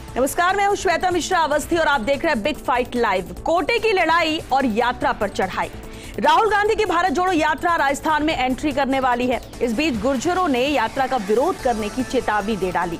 नमस्कार, मैं हूं श्वेता मिश्रा अवस्थी और आप देख रहे हैं बिग फाइट लाइव। कोटे की लड़ाई और यात्रा पर चढ़ाई। राहुल गांधी की भारत जोड़ो यात्रा राजस्थान में एंट्री करने वाली है। इस बीच गुर्जरों ने यात्रा का विरोध करने की चेतावनी दे डाली।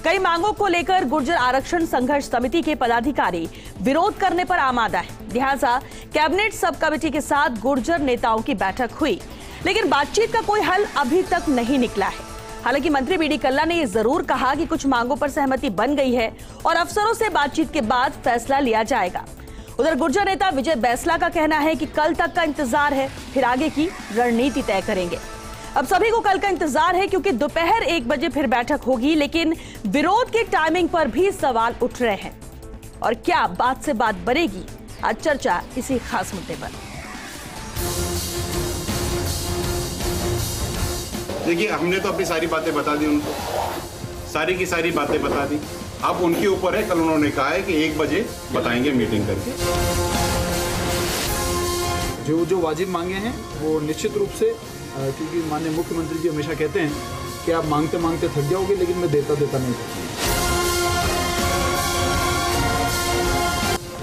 कई मांगों को लेकर गुर्जर आरक्षण संघर्ष समिति के पदाधिकारी विरोध करने पर आमादा है। लिहाजा कैबिनेट सब कमेटी के साथ गुर्जर नेताओं की बैठक हुई, लेकिन बातचीत का कोई हल अभी तक नहीं निकला है। हालांकि मंत्री बी डी कल्ला ने यह जरूर कहा कि कुछ मांगों पर सहमति बन गई है और अफसरों से बातचीत के बाद फैसला लिया जाएगा। उधर गुर्जर नेता विजय बैंसला का कहना है कि कल तक का इंतजार है, फिर आगे की रणनीति तय करेंगे। अब सभी को कल का इंतजार है क्योंकि दोपहर 1 बजे फिर बैठक होगी, लेकिन विरोध की टाइमिंग पर भी सवाल उठ रहे हैं। और क्या बात से बात बनेगी, आज चर्चा इसी खास मुद्दे पर। देखिए, हमने तो अपनी सारी बातें बता दी उनको, सारी की सारी बातें बता दी। अब उनके ऊपर है, कल उन्होंने कहा है कि 1 बजे बताएंगे मीटिंग करके। जो वाजिब मांगे हैं वो निश्चित रूप से, क्योंकि माननीय मुख्यमंत्री जी हमेशा कहते हैं कि आप मांगते मांगते थक जाओगे, लेकिन मैं देता नहीं सकता।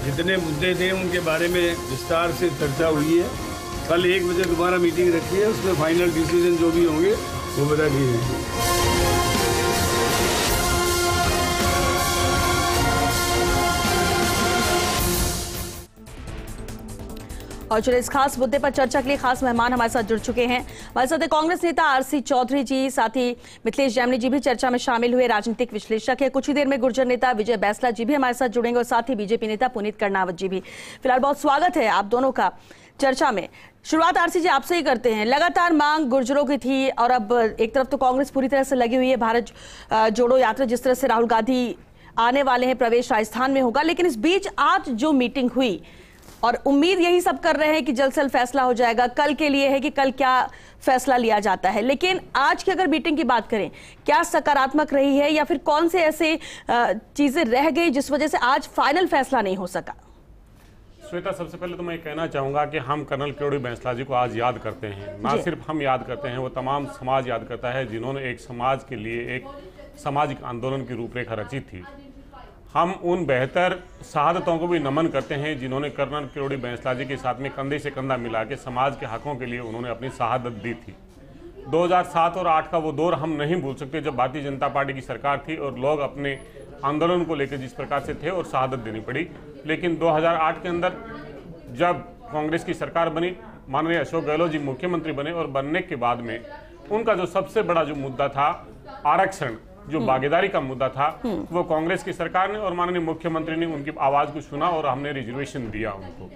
जितने मुद्दे थे उनके बारे में विस्तार से चर्चा हुई है। कल 1 बजे दोबारा मीटिंग रखी है, उसमें फाइनल डिसीजन जो भी होंगे वो बता दिए जाएंगे। और चलिए इस खास मुद्दे पर चर्चा के लिए खास मेहमान हमारे साथ जुड़ चुके हैं। हमारे साथ कांग्रेस नेता आरसी चौधरी जी, साथ ही मिथिलेश जैमिनी जी भी चर्चा में शामिल हुए, राजनीतिक विश्लेषक है। कुछ ही देर में गुर्जर नेता विजय बैंसला जी भी हमारे साथ जुड़ेंगे और साथ ही बीजेपी नेता पुनीत कर्नावत जी भी। फिलहाल बहुत स्वागत है आप दोनों का चर्चा में। शुरुआत आरसी जी आपसे ही करते हैं। लगातार मांग गुर्जरों की थी और अब एक तरफ तो कांग्रेस पूरी तरह से लगी हुई है भारत जोड़ो यात्रा, जिस तरह से राहुल गांधी आने वाले हैं, प्रवेश राजस्थान में होगा, लेकिन इस बीच आज जो मीटिंग हुई और उम्मीद यही सब कर रहे हैं कि जल्द से जल्द फैसला हो जाएगा। कल के लिए है कि कल क्या फैसला लिया जाता है, लेकिन आज की अगर मीटिंग की बात करें, क्या सकारात्मक रही है या फिर कौन से ऐसे चीजें रह गई जिस वजह से आज फाइनल फैसला नहीं हो सका? श्वेता, सबसे पहले तो मैं कहना चाहूँगा कि हम कर्नल किरोड़ी बैंसला जी को आज याद करते हैं। ना सिर्फ हम याद करते हैं, वो तमाम समाज याद करता है जिन्होंने एक समाज के लिए एक सामाजिक आंदोलन की रूपरेखा रची थी। हम उन बेहतर शहादतों को भी नमन करते हैं जिन्होंने कर्नल किरोड़ी बैंसला जी के साथ में कंधे से कंधा मिला के समाज के हकों के लिए उन्होंने अपनी शहादत दी थी। 2007 और 8 का वो दौर हम नहीं भूल सकते, जब भारतीय जनता पार्टी की सरकार थी और लोग अपने आंदोलन को लेकर जिस प्रकार से थे और शहादत देनी पड़ी। लेकिन 2008 के अंदर जब कांग्रेस की सरकार बनी, माननीय अशोक गहलोत जी मुख्यमंत्री बने और बनने के बाद में उनका जो सबसे बड़ा जो मुद्दा था आरक्षण, जो भागीदारी का मुद्दा था, वो कांग्रेस की सरकार ने और माननीय मुख्यमंत्री ने उनकी आवाज को सुना और हमने रिजर्वेशन दिया उनको।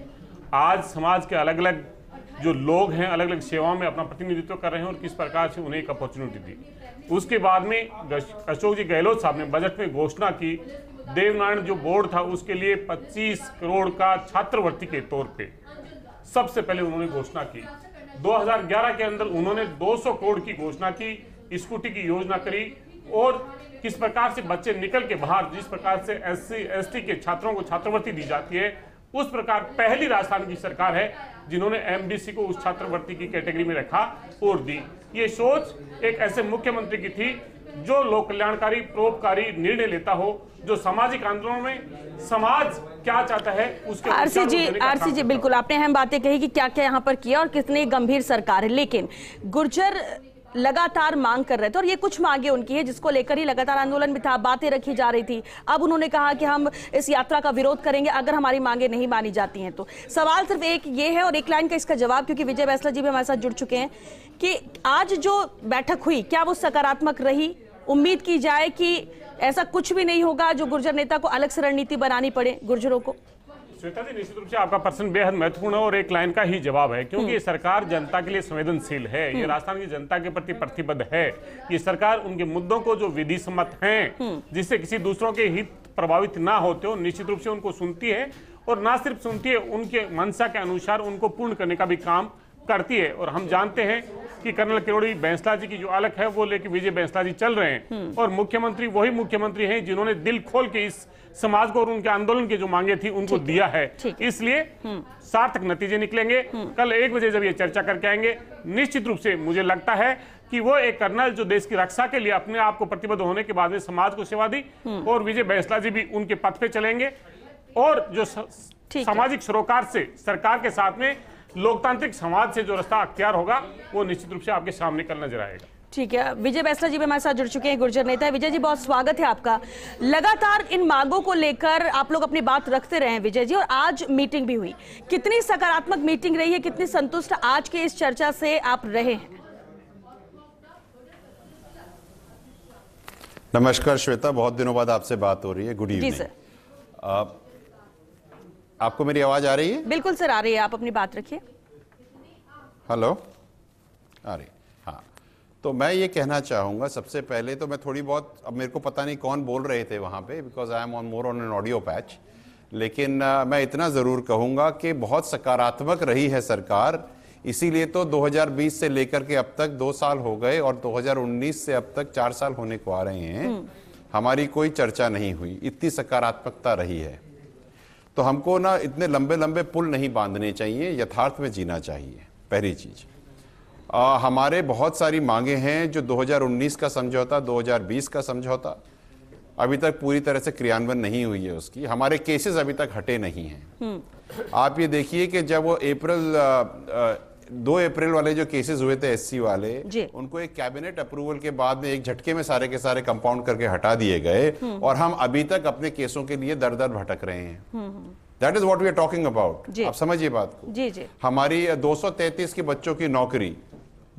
आज समाज के अलग अलग जो लोग हैं अलग अलग सेवाओं में अपना प्रतिनिधित्व कर रहे हैं और किस प्रकार से उन्हें एक अपॉर्चुनिटी दी। उसके बाद में अशोक जी गहलोत साहब ने बजट में घोषणा की, देवनारायण जो बोर्ड था उसके लिए 25 करोड़ का छात्रवृत्ति के तौर पे सबसे पहले उन्होंने घोषणा की। 2011 के अंदर उन्होंने 200 करोड़ की घोषणा की, स्कूटी की योजना करी और किस प्रकार से बच्चे निकल के बाहर, जिस प्रकार से SC ST के छात्रों को छात्रवृत्ति दी जाती है, उस प्रकार पहली राजस्थान की सरकार है जिन्होंने MDC को उस छात्रवृत्ति की कैटेगरी में रखा और दी। ये सोच एक ऐसे मुख्यमंत्री की थी जो लोक कल्याणकारी परोपकारी निर्णय लेता हो, जो सामाजिक आंदोलनों में समाज क्या चाहता है उसके। आरसी जी बिल्कुल आपने अहम बातें कही कि क्या क्या यहाँ पर किया और कितनी गंभीर सरकार है, लेकिन गुर्जर लगातार मांग कर रहे थे और ये कुछ मांगे उनकी है जिसको लेकर ही लगातार आंदोलन भी था, बातें रखी जा रही थी। अब उन्होंने कहा कि हम इस यात्रा का विरोध करेंगे अगर हमारी मांगे नहीं मानी जाती हैं तो। सवाल सिर्फ एक ये है और एक लाइन का इसका जवाब, क्योंकि विजय बैंसला जी भी हमारे साथ जुड़ चुके हैं, कि आज जो बैठक हुई क्या वो सकारात्मक रही? उम्मीद की जाए कि ऐसा कुछ भी नहीं होगा जो गुर्जर नेता को अलग से रणनीति बनानी पड़े गुर्जरों को? श्वेता जी, निश्चित रूप से आपका प्रश्न बेहद महत्वपूर्ण है और एक लाइन का ही जवाब है, क्योंकि ये सरकार जनता के लिए संवेदनशील है, ये राजस्थान की जनता के प्रति प्रतिबद्ध है। ये सरकार उनके मुद्दों को जो विधि सम्मत हैं, जिससे किसी दूसरों के हित प्रभावित ना होते हो, निश्चित रूप से उनको सुनती है और ना सिर्फ सुनती है, उनके मंशा के अनुसार उनको पूर्ण करने का भी काम करती है। और हम जानते हैं कि कर्नल किरोड़ी बैंसला जी की जो अलग है वो लेके विजय बैंसला जी चल रहे हैं और मुख्यमंत्री वही मुख्यमंत्री हैं जिन्होंने दिल खोल के इस समाज को और उनके आंदोलन की जो मांगे थी उनको दिया है। इसलिए सार्थक नतीजे निकलेंगे। कल 1 बजे जब ये चर्चा करके आएंगे, निश्चित रूप से मुझे लगता है कि वो एक कर्नल जो देश की रक्षा के लिए अपने आप को प्रतिबद्ध होने के बाद में समाज को सेवा दी, और विजय बैंसला जी भी उनके पथ पे चलेंगे। और जो सामाजिक सरोकार से सरकार के साथ में लोकतांत्रिक समाज से जो रास्ता अख्तियार होगा वो निश्चित रूप से आपके सामने कल नजर आएगा। ठीक है, विजय बैंसला जी भी हमारे साथ जुड़ चुके हैं, गुर्जर नेता है। विजय जी, बहुत स्वागत है आपका। लगातार इन मांगों को लेकर आप लोग अपनी बात रखते रहे हैं विजय जी, और आज मीटिंग भी हुई। कितनी सकारात्मक मीटिंग रही है, कितनी संतुष्ट आज के इस चर्चा से आप रहे हैं? नमस्कार श्वेता, बहुत दिनों बाद आपसे बात हो रही है। Good evening. जी सर। आपको मेरी आवाज आ रही है? बिल्कुल सर, आ रही है, आप अपनी बात रखिए। हेलो, आ रही? हाँ, तो मैं ये कहना चाहूँगा, सबसे पहले तो मैं थोड़ी बहुत, अब मेरे को पता नहीं कौन बोल रहे थे वहाँ पे, because I am on more on an audio patch, लेकिन मैं इतना ज़रूर कहूँगा कि बहुत सकारात्मक रही है सरकार। इसीलिए तो 2020 से लेकर के अब तक 2 साल हो गए और 2019 से अब तक 4 साल होने को आ रहे हैं, हमारी कोई चर्चा नहीं हुई। इतनी सकारात्मकता रही है। तो हमको ना इतने लंबे लंबे पुल नहीं बांधने चाहिए, यथार्थ में जीना चाहिए। पहली चीज़, हमारे बहुत सारी मांगे हैं जो 2019 का समझौता, 2020 का समझौता अभी तक पूरी तरह से क्रियान्वयन नहीं हुई है उसकी। हमारे केसेस अभी तक हटे नहीं हैं। आप ये देखिए कि जब वो 2 अप्रैल वाले जो केसेस हुए थे एससी वाले, उनको एक कैबिनेट अप्रूवल के बाद में एक झटके में सारे के सारे कंपाउंड करके हटा दिए गए, और हम अभी तक अपने केसों के लिए दर दर भटक रहे हैं। That is what we are talking about. आप समझिए बात को। जी। हमारी 233 के बच्चों की नौकरी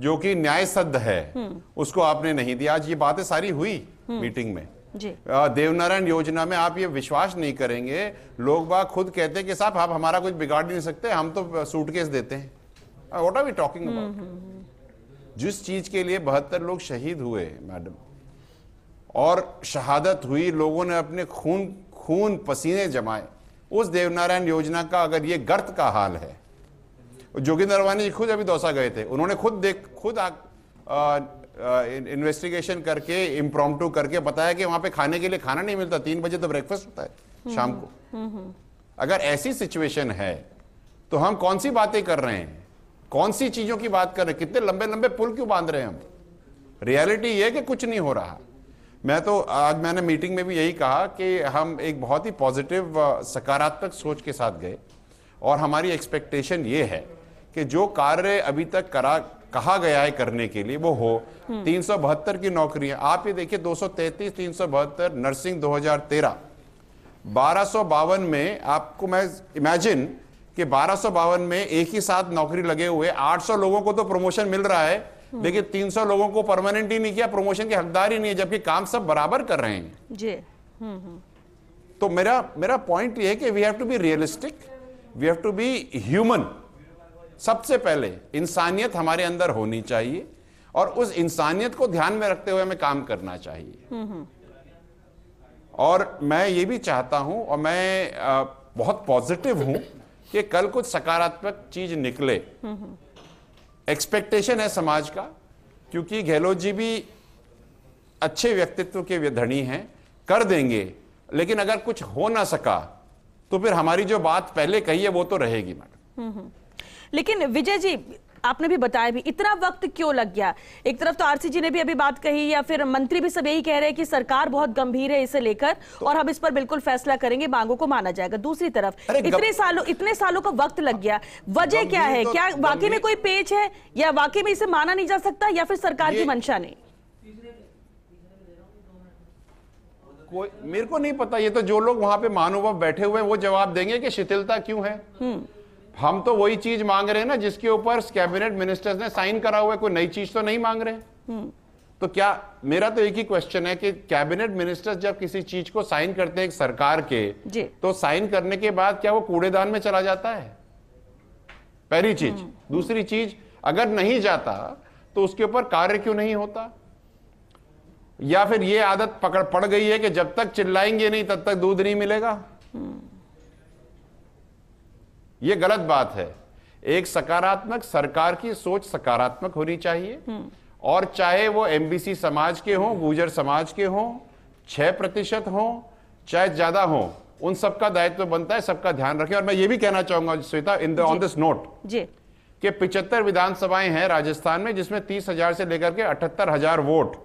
जो कि न्याय सिद्ध है, उसको आपने नहीं दिया। आज ये बातें सारी हुई मीटिंग में। देवनारायण योजना में आप ये विश्वास नहीं करेंगे, लोग बाग खुद कहते हैं कि साहब आप हमारा कुछ बिगाड़ नहीं सकते, हम तो सूटकेस देते हैं। What are we talking about? जिस चीज के लिए 72 लोग शहीद हुए मैडम, और शहादत हुई, लोगों ने अपने खून पसीने जमाए, उस देवनारायण योजना का अगर ये गर्त का हाल है। जोगिंदर रवानी जी खुद अभी दौसा गए थे, उन्होंने खुद इन्वेस्टिगेशन करके, इम्प्रॉम्प्टू करके बताया कि वहां पे खाने के लिए खाना नहीं मिलता, 3 बजे तो ब्रेकफास्ट होता है शाम को। अगर ऐसी सिचुएशन है तो हम कौन सी बातें कर रहे हैं, कौन सी चीजों की बात कर रहे हैं, कितने लंबे लंबे पुल क्यों बांध रहे हैं हम? रियलिटी ये है कि कुछ नहीं हो रहा। मैं तो आज मैंने मीटिंग में भी यही कहा कि हम एक बहुत ही पॉजिटिव सकारात्मक सोच के साथ गए, और हमारी एक्सपेक्टेशन ये है कि जो कार्य अभी तक कहा गया है करने के लिए वो हो। 372 की नौकरियां आप ये देखिए, 233, 372, नर्सिंग 2013, 1252 में आपको मैं इमेजिन कि 1252 में एक ही साथ नौकरी लगे हुए 800 लोगों को तो प्रमोशन मिल रहा है, लेकिन 300 लोगों को परमानेंट ही नहीं किया, प्रमोशन के हकदार ही नहीं है, जबकि काम सब बराबर कर रहे हैं जी। तो मेरा पॉइंट ये है कि we have to be realistic, we have to be human. सबसे पहले इंसानियत हमारे अंदर होनी चाहिए, और उस इंसानियत को ध्यान में रखते हुए हमें काम करना चाहिए। और मैं ये भी चाहता हूं, और मैं बहुत पॉजिटिव हूं कि कल कुछ सकारात्मक चीज निकले। एक्सपेक्टेशन है समाज का, क्योंकि गहलोत जी भी अच्छे व्यक्तित्व के धनी हैं, कर देंगे, लेकिन अगर कुछ हो ना सका तो फिर हमारी जो बात पहले कही है वो तो रहेगी मैडम। लेकिन विजय जी, आपने भी बताया भी, इतना वक्त क्यों लग गया? एक तरफ तो आरसी जी ने भी अभी बात कही, या फिर मंत्री भी सब यही कह रहे हैं कि सरकार बहुत गंभीर है इसे लेकर, और हम इस पर बिल्कुल फैसला करेंगे, मांगों को माना जाएगा। दूसरी तरफ इतने सालों का वक्त लग गया, वजह क्या है? क्या वाकई में कोई पेच है, या वाकई में इसे माना नहीं जा सकता, या फिर सरकार की मंशा नहीं? मेरे को नहीं पता। ये तो जो लोग वहां पे महानुभाव बैठे हुए हैं वो जवाब देंगे कि शिथिलता क्यों है। हम तो वही चीज मांग रहे हैं ना जिसके ऊपर कैबिनेट मिनिस्टर्स ने साइन करा हुआ है, कोई नई चीज तो नहीं मांग रहे। तो क्या, मेरा तो एक ही क्वेश्चन है कि कैबिनेट मिनिस्टर्स जब किसी चीज को साइन करते हैं एक सरकार के, तो साइन करने के बाद क्या वो कूड़ेदान में चला जाता है? पहली चीज। दूसरी चीज, अगर नहीं जाता तो उसके ऊपर कार्य क्यों नहीं होता? या फिर ये आदत पड़ गई है कि जब तक चिल्लाएंगे नहीं तब तक दूध नहीं मिलेगा? ये गलत बात है। एक सकारात्मक सरकार की सोच सकारात्मक होनी चाहिए, और चाहे वो एमबीसी समाज के हों, गुर्जर समाज के हों, 6% हों, चाहे ज्यादा हों, उन सबका दायित्व बनता है सबका ध्यान रखें। और मैं ये भी कहना चाहूंगा श्वेता, ऑन दिस नोट, कि 75 विधानसभाएं हैं राजस्थान में, जिसमें 30,000 से लेकर के 78,000 वोट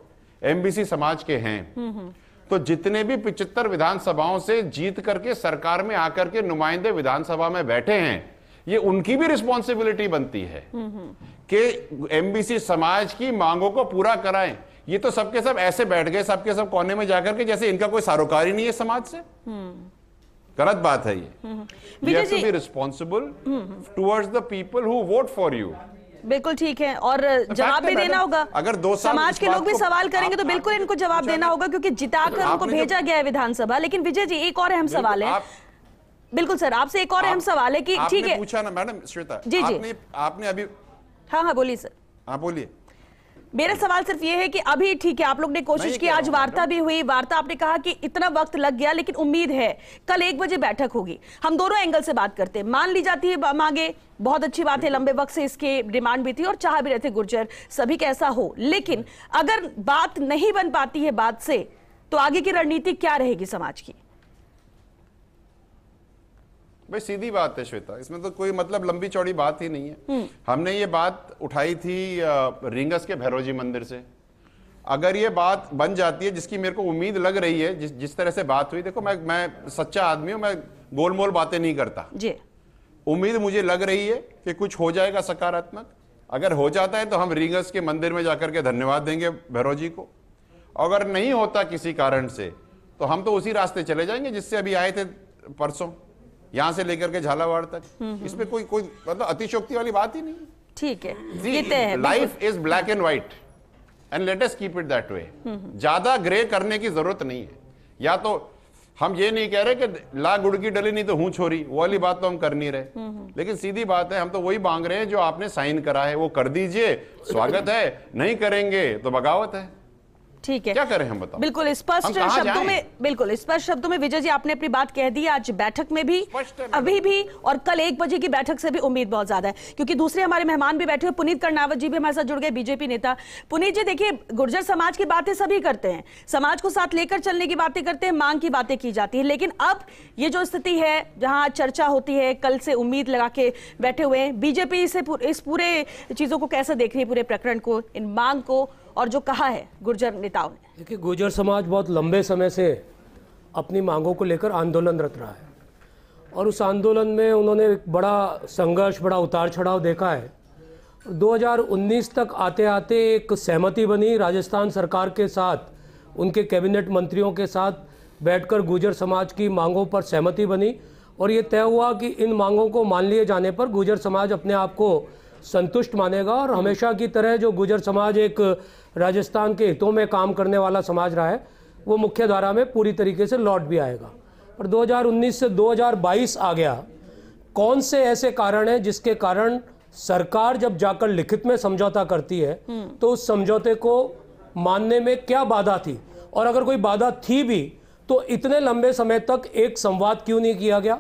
एमबीसी समाज के हैं। तो जितने भी 75 विधानसभाओं से जीत करके सरकार में आकर के नुमाइंदे विधानसभा में बैठे हैं, ये उनकी भी रिस्पॉन्सिबिलिटी बनती है कि एमबीसी समाज की मांगों को पूरा कराएं। ये तो सबके सब ऐसे बैठ गए, सबके सब कोने में जाकर के, जैसे इनका कोई सरोकार ही नहीं है समाज से। गलत बात है ये। You have to be responsible towards the people who vote for you. बिल्कुल ठीक है, और जवाब भी देना होगा। अगर 2 साल समाज के लोग भी सवाल करेंगे तो बिल्कुल इनको जवाब देना होगा, क्योंकि जिताकर उनको भेजा गया है विधानसभा। लेकिन विजय जी, एक और अहम सवाल है। बिल्कुल सर, आपसे एक और अहम सवाल है कि ठीक है, पूछा ना मैडम श्वेता जी जी, आपने अभी, हाँ बोलिए सर। हाँ बोलिए। मेरा सवाल सिर्फ ये है कि अभी ठीक है, आप लोग ने कोशिश की, आज वार्ता भी हुई, वार्ता आपने कहा कि इतना वक्त लग गया, लेकिन उम्मीद है कल 1 बजे बैठक होगी। हम दोनों एंगल से बात करते हैं। मान ली जाती है मांगे, बहुत अच्छी बात है, लंबे वक्त से इसके डिमांड भी थी और चाह भी रहे थे गुर्जर सभी का ऐसा हो, लेकिन अगर बात नहीं बन पाती है बात से, तो आगे की रणनीति क्या रहेगी समाज की? भाई सीधी बात है श्वेता, इसमें तो कोई मतलब लंबी चौड़ी बात ही नहीं है। हमने ये बात उठाई थी रींगस के भैरोजी मंदिर से। अगर ये बात बन जाती है, जिसकी मेरे को उम्मीद लग रही है, जिस तरह से बात हुई, देखो मैं सच्चा आदमी हूं, मैं गोलमोल बातें नहीं करता जी। उम्मीद मुझे लग रही है कि कुछ हो जाएगा सकारात्मक। अगर हो जाता है तो हम रींगस के मंदिर में जाकर के धन्यवाद देंगे भैरोजी को। अगर नहीं होता किसी कारण से, तो हम तो उसी रास्ते चले जाएंगे जिससे अभी आए थे परसों, यहां से लेकर के झालावाड़ तक। इसमें कोई मतलब अतिशोक्ति वाली बात ही नहीं। ठीक है, life is black and white and let us keep it that way. ज्यादा ग्रे करने की जरूरत नहीं है। या तो हम ये नहीं कह रहे कि ला गुड़ की डली नहीं तो हूं छोरी, वो वाली बात तो हम कर नहीं रहे, लेकिन सीधी बात है, हम तो वही मांग रहे हैं जो आपने साइन करा है, वो कर दीजिए, स्वागत है। नहीं करेंगे तो बगावत है। ठीक है, क्या करें हम बताओ। बिल्कुल स्पष्ट शब्दों में, बिल्कुल स्पष्ट शब्दों में विजय जी आपने अपनी बात कह दी। आज बैठक में भी, अभी भी, और कल 1 बजे की बैठक से भी उम्मीद बहुत ज्यादा है, क्योंकि दूसरे हमारे मेहमान भी बैठे हुए, पुनीत कर्नावत जी भी हमारे साथ जुड़ गए, बीजेपी नेता। पुनीत जी देखिए, गुर्जर समाज की बातें सभी करते हैं, समाज को साथ लेकर चलने की बातें करते हैं, मांग की बातें की जाती है, लेकिन अब ये जो स्थिति है जहां चर्चा होती है, कल से उम्मीद लगा के बैठे हुए हैं, बीजेपी से इस पूरे चीजों को कैसे देख रही है, पूरे प्रकरण को, इन मांग को, और जो कहा है गुर्जर नेताओं ने? देखिए, गुर्जर समाज बहुत लंबे समय से अपनी मांगों को लेकर आंदोलनरत रहा है, और उस आंदोलन में उन्होंने एक बड़ा संघर्ष, बड़ा उतार चढ़ाव देखा है। 2019 तक आते आते एक सहमति बनी राजस्थान सरकार के साथ, उनके कैबिनेट मंत्रियों के साथ बैठकर गुर्जर समाज की मांगों पर सहमति बनी, और ये तय हुआ कि इन मांगों को मान लिए जाने पर गुर्जर समाज अपने आप को संतुष्ट मानेगा, और हमेशा की तरह जो गुर्जर समाज एक राजस्थान के हितों में काम करने वाला समाज रहा है, वो मुख्य धारा में पूरी तरीके से लौट भी आएगा। पर 2019 से 2022 आ गया। कौन से ऐसे कारण हैं जिसके कारण सरकार जब जाकर लिखित में समझौता करती है तो उस समझौते को मानने में क्या बाधा थी, और अगर कोई बाधा थी भी तो इतने लंबे समय तक एक संवाद क्यों नहीं किया गया?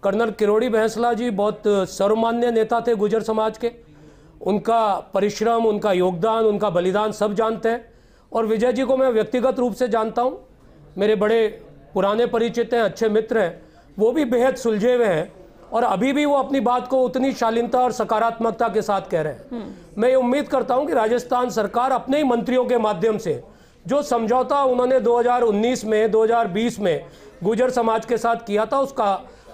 कर्नल किरोड़ी बैंसला जी बहुत सर्वमान्य नेता थे गुर्जर समाज के, उनका परिश्रम, उनका योगदान, उनका बलिदान सब जानते हैं, और विजय जी को मैं व्यक्तिगत रूप से जानता हूं, मेरे बड़े पुराने परिचित हैं, अच्छे मित्र हैं, वो भी बेहद सुलझे हुए हैं, और अभी भी वो अपनी बात को उतनी शालीनता और सकारात्मकता के साथ कह रहे हैं। मैं ये उम्मीद करता हूं कि राजस्थान सरकार अपने ही मंत्रियों के माध्यम से जो समझौता उन्होंने 2019 में, 2020 में गुर्जर समाज के साथ किया था,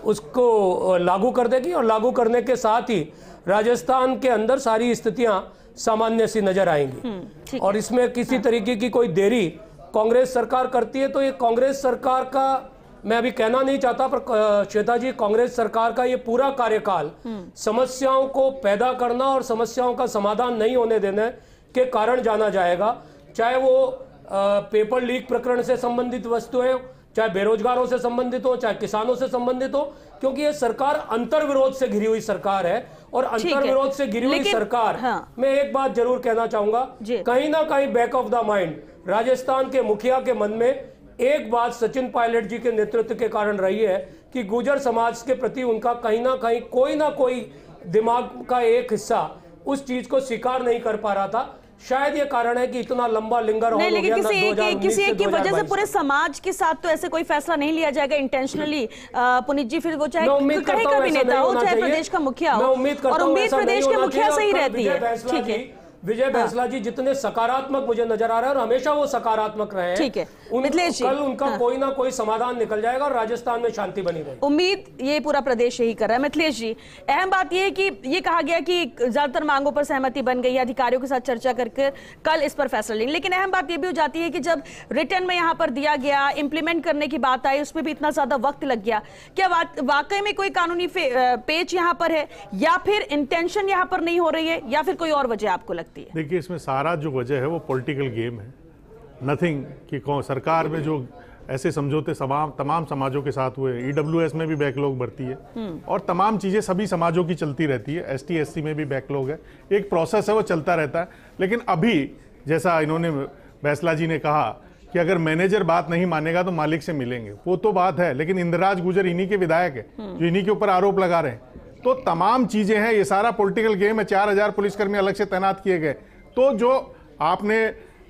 उसको लागू कर देगी, और लागू करने के साथ ही राजस्थान के अंदर सारी स्थितियां सामान्य सी नजर आएंगी। और इसमें किसी तरीके की कोई देरी कांग्रेस सरकार करती है तो ये कांग्रेस सरकार का, मैं अभी कहना नहीं चाहता, पर श्वेता जी, कांग्रेस सरकार का ये पूरा कार्यकाल समस्याओं को पैदा करना और समस्याओं का समाधान नहीं होने देने के कारण जाना जाएगा। चाहे वो पेपर लीक प्रकरण से संबंधित वस्तुएं, चाहे बेरोजगारों से संबंधित हो, चाहे किसानों से संबंधित हो, क्योंकि ये सरकार अंतर्विरोध से घिरी हुई सरकार है, और अंतर्विरोध से घिरी हुई सरकार, मैं एक बात जरूर कहना चाहूंगा, कहीं ना कहीं back of the mind Rajasthan के मुखिया के मन में एक बात सचिन पायलट जी के नेतृत्व के कारण रही है कि गुर्जर समाज के प्रति उनका कहीं ना कोई दिमाग का एक हिस्सा उस चीज को स्वीकार नहीं कर पा रहा था शायद ये कारण है कि इतना लंबा लिंगर नहीं, हो गया। लेकिन किसी एक की वजह से पूरे समाज के साथ तो ऐसे कोई फैसला नहीं लिया जाएगा इंटेंशनली। पुनीत जी, फिर वो चाहे कहीं का भी नेता हो, चाहे प्रदेश का मुखिया हो, और उम्मीद प्रदेश के मुखिया से ही रहती है। ठीक है, विजय बैंसला जी जितने सकारात्मक मुझे नजर आ रहा है और हमेशा वो सकारात्मक रहे हैं। ठीक है, कल उनका कोई ना कोई समाधान निकल जाएगा और राजस्थान में शांति बनी रहेगी। उम्मीद ये पूरा प्रदेश यही कर रहा है। मिथिलेश जी, अहम बात ये है कि ये कहा गया कि ज्यादातर मांगों पर सहमति बन गई है, अधिकारियों के साथ चर्चा करके कल इस पर फैसला लेंगे। लेकिन अहम बात ये भी हो जाती है कि जब रिटर्न में यहाँ पर दिया गया, इंप्लीमेंट करने की बात आई, उसमें भी इतना ज्यादा वक्त लग गया। क्या वाकई में कोई कानूनी पेच यहाँ पर है, या फिर इंटेंशन यहाँ पर नहीं हो रही है, या फिर कोई और वजह आपको लगती है? देखिए, इसमें सारा जो वजह है वो पॉलिटिकल गेम है, नथिंग कि कौन सरकार में जो ऐसे समझौते तमाम समाजों के साथ हुए। ईडब्ल्यूएस में भी बैकलॉग बढ़ती है और तमाम चीज़ें सभी समाजों की चलती रहती है। एसटी एससी में भी बैकलॉग है, एक प्रोसेस है, वो चलता रहता है। लेकिन अभी जैसा इन्होंने बैंसला जी ने कहा कि अगर मैनेजर बात नहीं मानेगा तो मालिक से मिलेंगे, वो तो बात है, लेकिन इंद्रराज गुर्जर इन्हीं के विधायक है जो इन्हीं के ऊपर आरोप लगा रहे हैं। तो तमाम चीजें हैं, ये सारा पॉलिटिकल गेम है। 4000 पुलिसकर्मी अलग से तैनात किए गए। तो जो आपने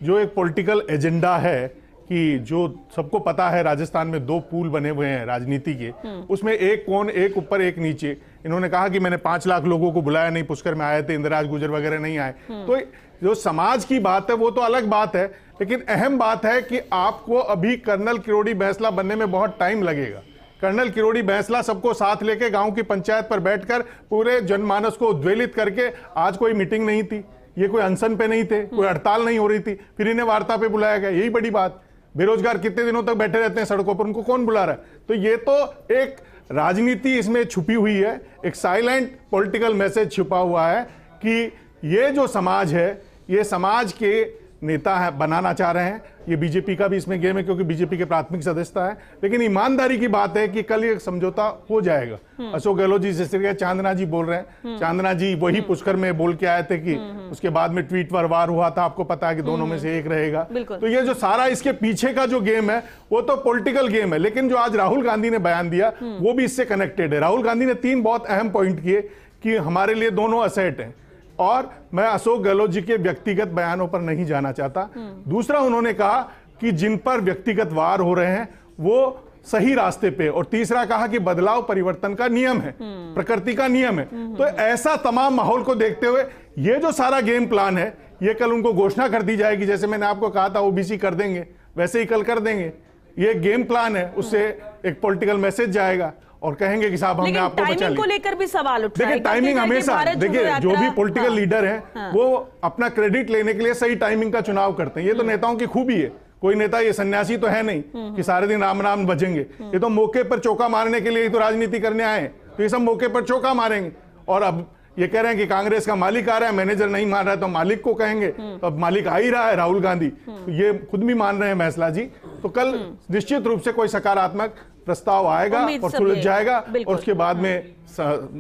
जो एक पॉलिटिकल एजेंडा है कि जो सबको पता है राजस्थान में 2 पूल बने हुए हैं राजनीति के, उसमें एक कौन, एक ऊपर एक नीचे। इन्होंने कहा कि मैंने 5 लाख लोगों को बुलाया, नहीं पुष्कर में आए थे, इंद्रराज गुर्जर वगैरह नहीं आए। तो जो समाज की बात है वो तो अलग बात है, लेकिन अहम बात है कि आपको अभी कर्नल किरोड़ी बैंसला बनने में बहुत टाइम लगेगा। कर्नल किरोड़ी बैंसला सबको साथ लेके गांव की पंचायत पर बैठकर पूरे जनमानस को उद्वेलित करके, आज कोई मीटिंग नहीं थी, ये कोई अनशन पे नहीं थे, कोई हड़ताल नहीं हो रही थी, फिर इन्हें वार्ता पे बुलाया गया। यही बड़ी बात। बेरोजगार कितने दिनों तक बैठे रहते हैं सड़कों पर, उनको कौन बुला रहा है? तो ये तो एक राजनीति इसमें छुपी हुई है, एक साइलेंट पॉलिटिकल मैसेज छुपा हुआ है कि ये जो समाज है, ये समाज के नेता है बनाना चाह रहे हैं। ये बीजेपी का भी इसमें गेम है क्योंकि बीजेपी के प्राथमिक सदस्यता है। लेकिन ईमानदारी की बात है कि कल ये समझौता हो जाएगा। अशोक गहलोत जी जैसे चांदना जी बोल रहे हैं, चांदना जी वही पुष्कर में बोल के आए थे कि उसके बाद में ट्वीट पर वार हुआ था, आपको पता है कि दोनों में से एक रहेगा। तो ये जो सारा इसके पीछे का जो गेम है वो तो पॉलिटिकल गेम है। लेकिन जो आज राहुल गांधी ने बयान दिया वो भी इससे कनेक्टेड है। राहुल गांधी ने 3 बहुत अहम पॉइंट किए कि हमारे लिए दोनों असेट हैं, और मैं अशोक गहलोत जी के व्यक्तिगत बयानों पर नहीं जाना चाहता। दूसरा, उन्होंने कहा कि जिन पर व्यक्तिगत वार हो रहे हैं वो सही रास्ते पे, और तीसरा कहा कि बदलाव परिवर्तन का नियम है, प्रकृति का नियम है। तो ऐसा तमाम माहौल को देखते हुए ये जो सारा गेम प्लान है, ये कल उनको घोषणा कर दी जाएगी। जैसे मैंने आपको कहा था ओबीसी कर देंगे, वैसे ही कल कर देंगे। ये गेम प्लान है, उससे एक पॉलिटिकल मैसेज जाएगा और कहेंगे कि साहब हमने आपको बचा लिया। को लेकर भी सवाल उठ रहा है। देखिए, टाइमिंग हमेशा, देखिए जो भी पॉलिटिकल लीडर हैं वो अपना क्रेडिट लेने के लिए सही टाइमिंग का चुनाव करते हैं। ये तो नेताओं की खूबी है। कोई नेता ये सन्यासी तो है नहीं कि सारे दिन राम राम बजेंगे। ये तो मौके पर चौका मारने के लिए ही तो राजनीति करने आए हैं। तो ये सब मौके पर चौका मारेंगे। और अब ये कह रहे हैं कि कांग्रेस का मालिक आ रहा है, मैनेजर नहीं मान रहा है तो मालिक को कहेंगे। तो अब मालिक आ ही रहा है राहुल गांधी, तो ये खुद भी मान रहे हैं बैंसला जी। तो कल निश्चित रूप से कोई सकारात्मक प्रस्ताव आएगा और सुलझ जाएगा, और उसके बाद में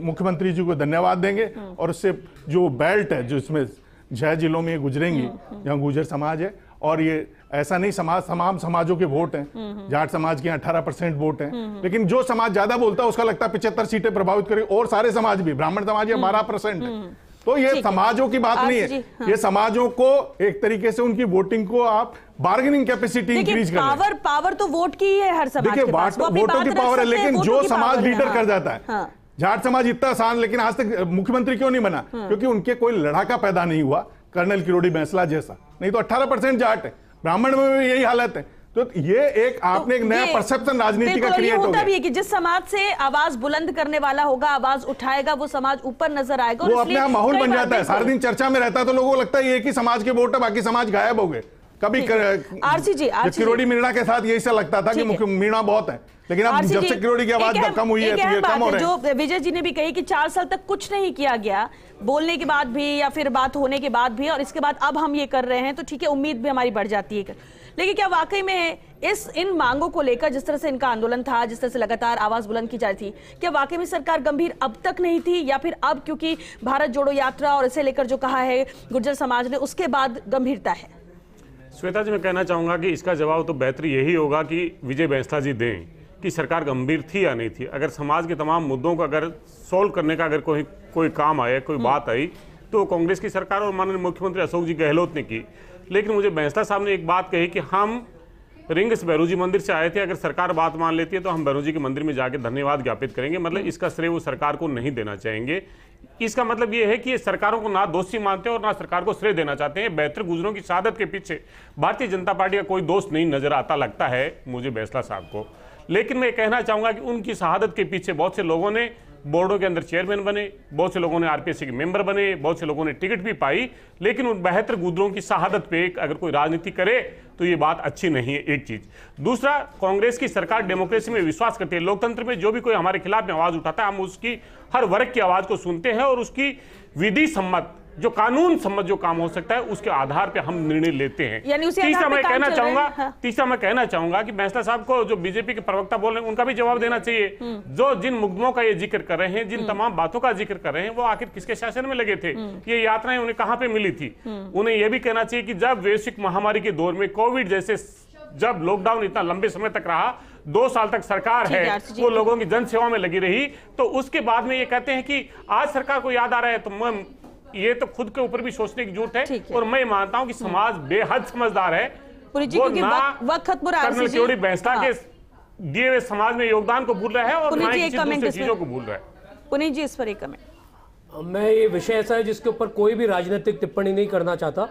मुख्यमंत्री जी को धन्यवाद देंगे। और उससे जो बेल्ट है, जो इसमें 6 जिलों में गुजरेंगी, जहाँ गुर्जर समाज है, और ये ऐसा नहीं तमाम समाजों के वोट हैं। जाट समाज के 18% वोट हैं, लेकिन जो समाज ज्यादा बोलता है उसका लगता है 75 सीटें प्रभावित करेगी, और सारे समाज भी, ब्राह्मण समाज ये 12% है। तो ये समाजों की बात नहीं है, ये समाजों को एक तरीके से उनकी वोटिंग को आप बार्गेनिंग कैपेसिटी इंक्रीज कर पावर तो वोट की है हर समाज के पास, वोटों की पावर है। लेकिन जो समाज लीडर कर जाता है, जाट समाज इतना आसान, लेकिन आज तक मुख्यमंत्री क्यों नहीं बना? क्योंकि उनके कोई लड़ाका पैदा नहीं हुआ कर्नल किरोड़ी बैंसला जैसा। नहीं तो 18% जाट है, ब्राह्मण में भी यही हालत है। तो ये एक आपने एक नया परसेप्शन राजनीति का क्रिएट हो गया है कि जिस समाज से आवाज बुलंद करने वाला होगा, आवाज उठाएगा, वो समाज ऊपर नजर आएगा, वो अपने माहौल बन जाता है। सारा दिन चर्चा में रहता है तो लोगों को लगता है एक ही समाज के वोट है, बाकी समाज गायब हो गए। कभी किरोड़ी मीणा के साथ यही सा लगता था कि मीणा बहुत है, लेकिन अब जब से किरोड़ी की आवाज कम हुई है तो ये कम हो रहा है। जो विजय जी ने भी कही कि 4 साल तक कुछ नहीं किया गया, बोलने के बाद भी या फिर बात होने के बाद भी, और इसके बाद अब हम ये कर रहे हैं, तो ठीक है, उम्मीद भी हमारी बढ़ जाती है। लेकिन क्या वाकई में इन मांगों को लेकर, जिस तरह से इनका आंदोलन था, जिस तरह से लगातार आवाज बुलंद की जा रही थी, क्या वाकई में सरकार गंभीर अब तक नहीं थी, या फिर अब क्योंकि भारत जोड़ो यात्रा और इसे लेकर जो कहा है गुर्जर समाज ने, उसके बाद गंभीरता है? श्वेता जी, मैं कहना चाहूंगा कि इसका जवाब तो बेहतर यही होगा कि विजय बैंसला जी दें कि सरकार गंभीर थी या नहीं थी। अगर समाज के तमाम मुद्दों को अगर सोल्व करने का अगर कोई काम आया, कोई बात आई, तो कांग्रेस की सरकार और माननीय मुख्यमंत्री अशोक जी गहलोत ने की। लेकिन मुझे बैंसला साहब ने एक बात कही कि हम रिंग से भैरू जी मंदिर से आए थे, अगर सरकार बात मान लेती है तो हम भैरू जी के मंदिर में जाकर धन्यवाद ज्ञापित करेंगे। मतलब इसका श्रेय वो सरकार को नहीं देना चाहेंगे। इसका मतलब ये है कि ये सरकारों को ना दोषी मानते हैं और ना सरकार को श्रेय देना चाहते हैं। बेहतर गुजरों की शहादत के पीछे भारतीय जनता पार्टी का कोई दोष नहीं नजर आता लगता है मुझे बैंसला साहब को। लेकिन मैं कहना चाहूंगा कि उनकी शहादत के पीछे बहुत से लोगों ने बोर्डों के अंदर चेयरमैन बने, बहुत से लोगों ने आरपीएससी के मेंबर बने, बहुत से लोगों ने टिकट भी पाई, लेकिन उन बेहतर गुजरों की शहादत पे अगर कोई राजनीति करे तो ये बात अच्छी नहीं है, एक चीज। दूसरा, कांग्रेस की सरकार डेमोक्रेसी में विश्वास करती है। लोकतंत्र में जो भी कोई हमारे खिलाफ में आवाज उठाता है, हम उसकी हर वर्ग की आवाज को सुनते हैं और उसकी विधि सम्मत जो कानून सम्मत जो काम हो सकता है उसके आधार पे हम निर्णय लेते हैं। तीसरा मैं कहना चाहूंगा कि बैंसला साहब को जो बीजेपी के प्रवक्ता बोल रहे हैं उनका भी जवाब देना चाहिए। जो जिन मुकदमों का ये जिक्र कर रहे हैं, जिन तमाम बातों का जिक्र कर रहे हैं, वो आखिर किसके शासन में लगे थे? ये यात्राएं उन्हें कहां पे मिली थी? उन्हें यह भी कहना चाहिए कि जब वैश्विक महामारी के दौर में कोविड जैसे जब लॉकडाउन इतना लंबे समय तक रहा, 2 साल तक सरकार है वो लोगों की जन सेवा में लगी रही, तो उसके बाद में ये कहते हैं कि आज सरकार को याद आ रहा है, तो ये तो खुद के ऊपर भी सोचने की जरूरत है। और मैं मानता हूं कि समाज बेहद समझदार है, वो ना कर्नल किरोड़ी बैंसला के दिए हुए समाज में योगदान को भूल रहा है और ना ही दूसरी चीजों को भूल रहा है। पुनीत जी, इस पर एक कमेंट। मैं ये विषय ऐसा है जिसके ऊपर कोई भी राजनीतिक टिप्पणी नहीं करना चाहता।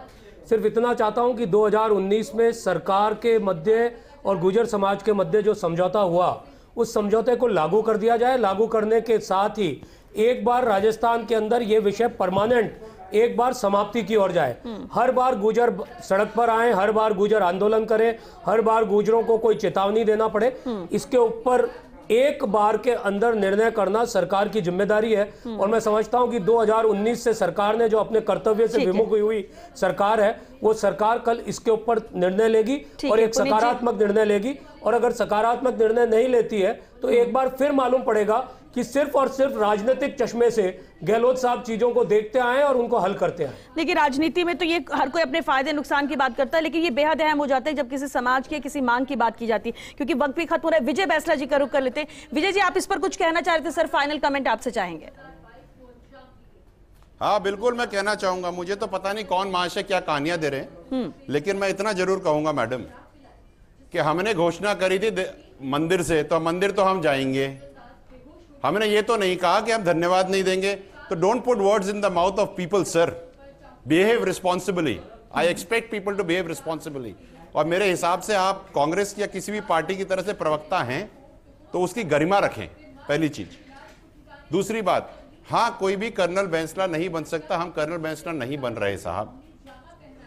सिर्फ इतना चाहता हूं कि 2019 में सरकार के मध्य और गुर्जर समाज के मध्य जो समझौता हुआ, उस समझौते को लागू कर दिया जाए। लागू करने के साथ ही एक बार राजस्थान के अंदर ये विषय परमानेंट एक बार समाप्ति की ओर जाए। हर बार गुर्जर सड़क पर आए, हर बार गुर्जर आंदोलन करें, हर बार गुर्जरों को कोई चेतावनी देना पड़े, इसके ऊपर एक बार के अंदर निर्णय करना सरकार की जिम्मेदारी है। और मैं समझता हूं कि 2019 से सरकार ने जो अपने कर्तव्य से विमुख हुई सरकार है, वो सरकार कल इसके ऊपर निर्णय लेगी और एक सकारात्मक निर्णय लेगी। और अगर सकारात्मक निर्णय नहीं लेती है तो एक बार फिर मालूम पड़ेगा कि सिर्फ और सिर्फ राजनीतिक चश्मे से गहलोत साहब चीजों को देखते आए और उनको हल करते आए। देखिए, राजनीति में तो ये हर कोई अपने फायदे नुकसान की बात करता है, लेकिन ये बेहद अहम हो जाता है जब किसी समाज की किसी मांग की बात की जाती है। क्योंकि वक्त भी खत्म हो रहा है। विजय बैंसला जी का रुख कर लेते हैं। विजय जी, आप इस पर कुछ कहना चाह रहे थे सर, फाइनल कमेंट आपसे चाहेंगे। हाँ बिल्कुल, मैं कहना चाहूंगा, मुझे तो पता नहीं कौन महाशय क्या कहानियां दे रहे हैं, लेकिन मैं इतना जरूर कहूंगा मैडम कि हमने घोषणा करी थी मंदिर से, तो मंदिर तो हम जाएंगे। हमने ये तो नहीं कहा कि हम धन्यवाद नहीं देंगे। तो don't put words in the mouth of people sir, behave responsibly. I expect people to behave responsibly. और मेरे हिसाब से आप कांग्रेस या किसी भी पार्टी की तरफ से प्रवक्ता हैं तो उसकी गरिमा रखें, पहली चीज। दूसरी बात, हाँ कोई भी कर्नल बैंसला नहीं बन सकता, हम कर्नल बैंसला नहीं बन रहे साहब।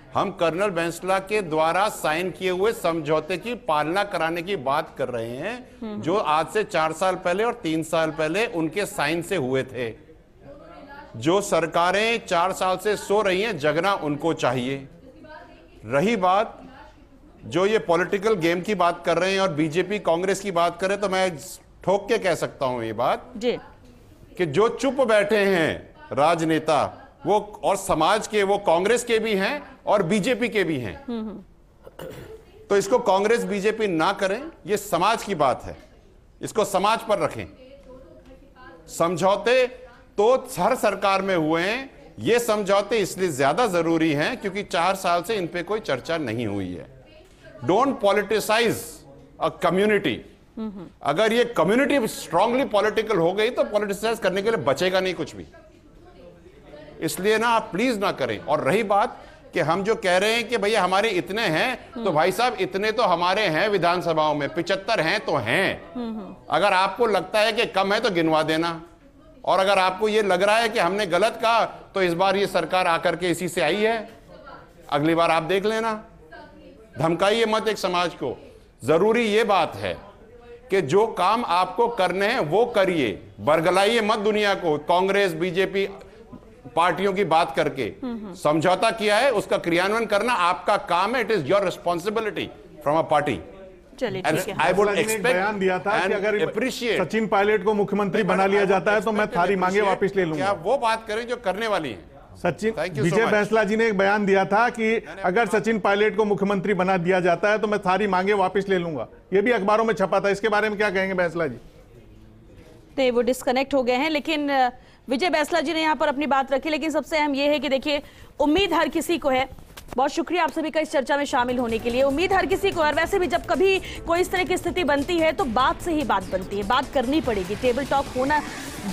हम कर्नल बैंसला के द्वारा साइन किए हुए समझौते की पालना कराने की बात कर रहे हैं, जो आज से 4 साल पहले और 3 साल पहले उनके साइन से हुए थे। जो सरकारें 4 साल से सो रही हैं, जगना उनको चाहिए। रही बात जो ये पॉलिटिकल गेम की बात कर रहे हैं और बीजेपी कांग्रेस की बात कर रहे हैं, तो मैं ठोक के कह सकता हूं ये बात जी कि जो चुप बैठे हैं राजनेता वो और समाज के, वो कांग्रेस के भी हैं और बीजेपी के भी हैं। तो इसको कांग्रेस बीजेपी ना करें, ये समाज की बात है, इसको समाज पर रखें। समझौते तो हर सरकार में हुए हैं, ये समझौते इसलिए ज्यादा जरूरी हैं क्योंकि 4 साल से इन पे कोई चर्चा नहीं हुई है। Don't politicise a community. अगर ये कम्युनिटी स्ट्रांगली पॉलिटिकल हो गई तो पॉलिटिसाइज करने के लिए बचेगा नहीं कुछ भी। इसलिए ना आप प्लीज ना करें। और रही बात कि हम जो कह रहे हैं कि भैया हमारे इतने हैं, तो भाई साहब इतने तो हमारे हैं विधानसभाओं में, 75 हैं तो हैं। अगर आपको लगता है कि कम है तो गिनवा देना, और अगर आपको ये लग रहा है कि हमने गलत कहा तो इस बार ये सरकार आकर के इसी से आई है, अगली बार आप देख लेना। धमकाइए मत एक समाज को। जरूरी ये बात है कि जो काम आपको करने हैं वो करिए, बरगलाइए मत दुनिया को कांग्रेस बीजेपी पार्टियों की बात करके। समझौता किया है, उसका क्रियान्वयन करना आपका काम है। It is your responsibility from a party. I would expect बयान दिया था कि अगर सचिन पायलट को मुख्यमंत्री बना लिया जाता है तो मैं थारी मांगे वापस ले लूंगा। वो बात करें जो करने वाली है। सचिन विजय बैंसला जी ने एक बयान दिया था कि अगर सचिन पायलट को मुख्यमंत्री बना दिया जाता है तो मैं सारी मांगे वापस ले लूंगा। ये भी अखबारों में छपा था। इसके बारे में क्या कहेंगे बैंसला जी? वो डिस्कनेक्ट हो गए हैं, लेकिन विजय बैंसला जी ने यहाँ पर अपनी बात रखी, लेकिन सबसे अहम यह है कि देखिए उम्मीद हर किसी को है। बहुत शुक्रिया आप सभी का इस चर्चा में शामिल होने के लिए। उम्मीद हर किसी को, और वैसे भी जब कभी कोई इस तरह की स्थिति बनती है तो बात से ही बात बनती है, बात करनी पड़ेगी, टेबल टॉक होना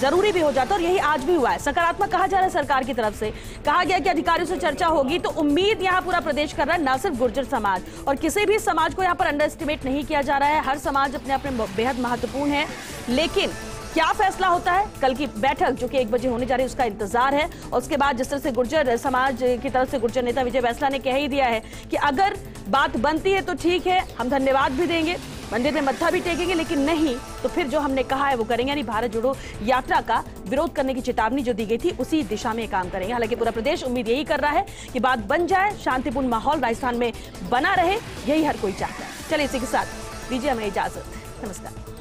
जरूरी भी हो जाता है, और यही आज भी हुआ है। सकारात्मक कहा जा रहा है सरकार की तरफ से, कहा गया कि अधिकारियों से चर्चा होगी, तो उम्मीद यहाँ पूरा प्रदेश कर रहा है, ना सिर्फ गुर्जर समाज, और किसी भी समाज को यहाँ पर अंडर एस्टिमेट नहीं किया जा रहा है। हर समाज अपने अपने बेहद महत्वपूर्ण है, लेकिन क्या फैसला होता है कल की बैठक जो कि 1 बजे होने जा रही है उसका इंतजार है। और उसके बाद जिस तरह से गुर्जर समाज की तरफ से गुर्जर नेता विजय बैंसला ने कह ही दिया है कि अगर बात बनती है तो ठीक है, हम धन्यवाद भी देंगे, मंदिर में मत्था भी टेकेंगे, लेकिन नहीं तो फिर जो हमने कहा है वो करेंगे, यानी भारत जोड़ो यात्रा का विरोध करने की चेतावनी जो दी गई थी उसी दिशा में काम करेंगे। हालांकि पूरा प्रदेश उम्मीद यही कर रहा है कि बात बन जाए, शांतिपूर्ण माहौल राजस्थान में बना रहे, यही हर कोई चाहता है। चलिए इसी के साथ दीजिए हमें इजाजत। नमस्कार।